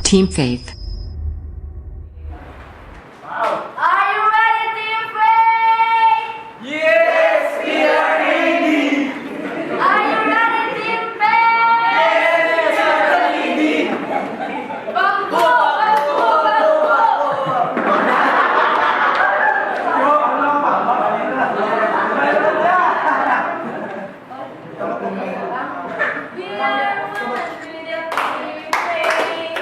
Team Faith. Are you ready, Team Faith? Yes, we are ready! Are you ready, Team Faith? Yes, we are ready! Bangko! Bangko! We are one with the Team Faith.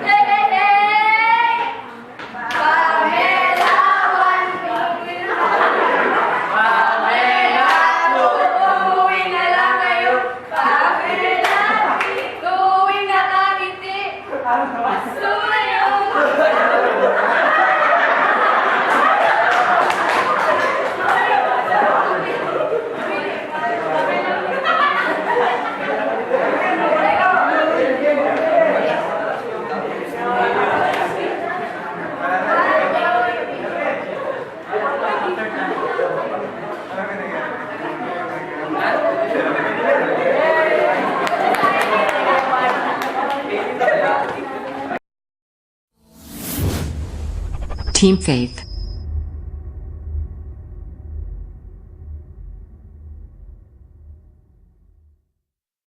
Hey, hey, hey! Pamelawan, uuwi na lang kayo. Pamela, uuwi na kangiti. Sumayo. Team Faith.